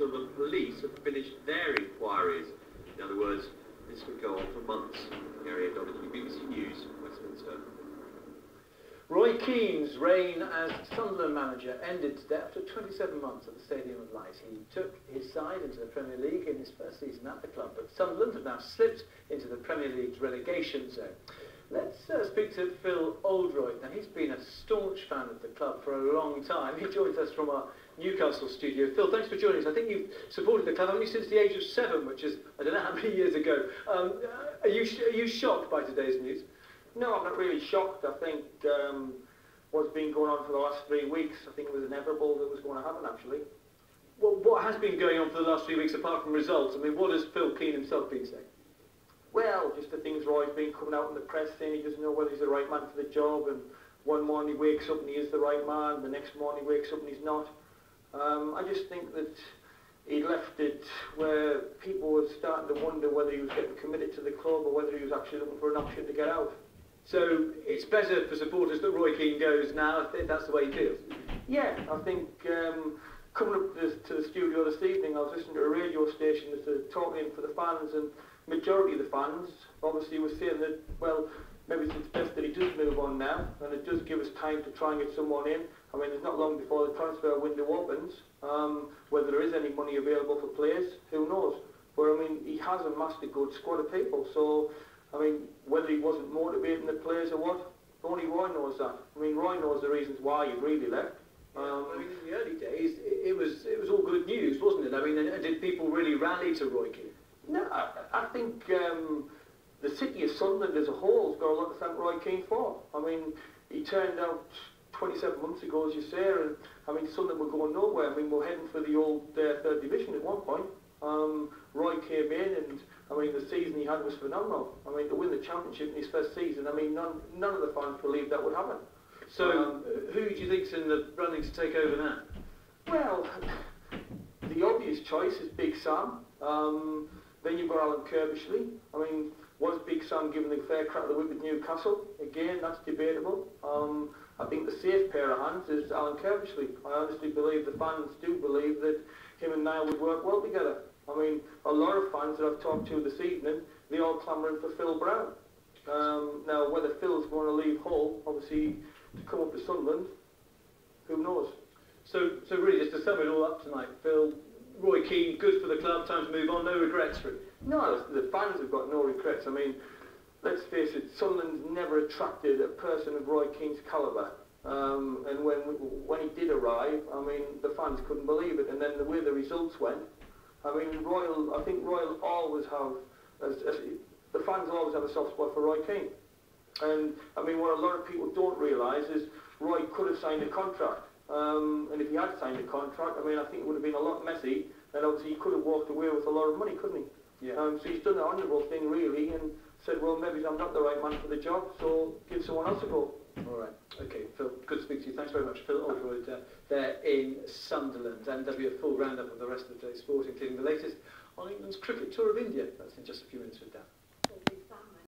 until the police have finished their inquiries. In other words, this could go on for months. Gary O'Donoghue, BBC News, Westminster. Roy Keane's reign as Sunderland manager ended today after 27 months at the Stadium of Light. He took his side into the Premier League in his first season at the club, but Sunderland have now slipped into the Premier League's relegation zone. Let's speak to Phil Oldroyd. Now, he's been a staunch fan of the club for a long time. He joins us from our Newcastle studio. Phil, thanks for joining us. I think you've supported the club, haven't you, since the age of 7, which is, I don't know how many years ago. Are you shocked by today's news? No, I'm not really shocked. I think what's been going on for the last 3 weeks, I think it was inevitable that was going to happen, actually. Well, what has been going on for the last 3 weeks, apart from results? I mean, what has Phil Keane himself been saying? Well, just the things Roy's been coming out in the press saying he doesn't know whether he's the right man for the job, and one morning he wakes up and he is the right man, the next morning he wakes up and he's not. I just think that he left it where people were starting to wonder whether he was getting committed to the club or whether he was actually looking for an option to get out. So it's better for supporters that Roy Keane goes now, if that's the way he feels? Yeah, I think coming up to the studio this evening, I was listening to a radio station that's talking for the fans, and majority of the fans obviously were saying that, well, maybe it's best that he does move on now, and it does give us time to try and get someone in. I mean, there's not long before the transfer window opens. Whether there is any money available for players, who knows? But I mean, he has amassed a good squad of people, so I mean, whether he wasn't motivating the players or what, only Roy knows that. I mean, Roy knows the reasons why he really left. I mean, in the early days, it was all good news, wasn't it? I mean, did people really rally to Roy Keane? No, I think the city of Sunderland as a whole has got a lot to thank Roy Keane for. I mean, he turned out 27 months ago, as you say, and I mean, Sunderland were going nowhere. I mean, we're heading for the old third division at one point. Roy came in, and I mean, the season he had was phenomenal. I mean, to win the championship in his first season, I mean, none of the fans believed that would happen. So, who do you think's in the running to take over now? Well, the obvious choice is Big Sam. Then you've got Alan Kirbishley. I mean, was Big Sam given the fair crack of the whip with Newcastle? Again, that's debatable. I think the safe pair of hands is Alan Kirbishley. I honestly believe the fans do believe that him and Niall would work well together. I mean, a lot of fans that I've talked to this evening, they're all clamouring for Phil Brown. Now, whether Phil's going to leave Hull, obviously, to come up to Sunderland, who knows? So really, just to sum it all up tonight, Phil, Roy Keane, good for the club, time to move on, no regrets for it? No, the fans have got no regrets. I mean, let's face it, Sunderland's never attracted a person of Roy Keane's calibre. And when he did arrive, I mean, the fans couldn't believe it. And then the way the results went, I mean, I think Roy will always have, the fans will always have a soft spot for Roy Keane. And I mean, what a lot of people don't realise is Roy could have signed a contract. And if he had signed a contract, I mean, I think it would have been a lot messy, and obviously he could have walked away with a lot of money, couldn't he? Yeah. So he's done the honourable thing, really, and said, well, maybe I'm not the right man for the job, so give someone else a go. All right. Okay, Phil, good to speak to you. Thanks very much. Phil Oldroyd there in Sunderland. And there'll be a full roundup of the rest of today's sport, including the latest on England's cricket tour of India. That's in just a few minutes with Dan.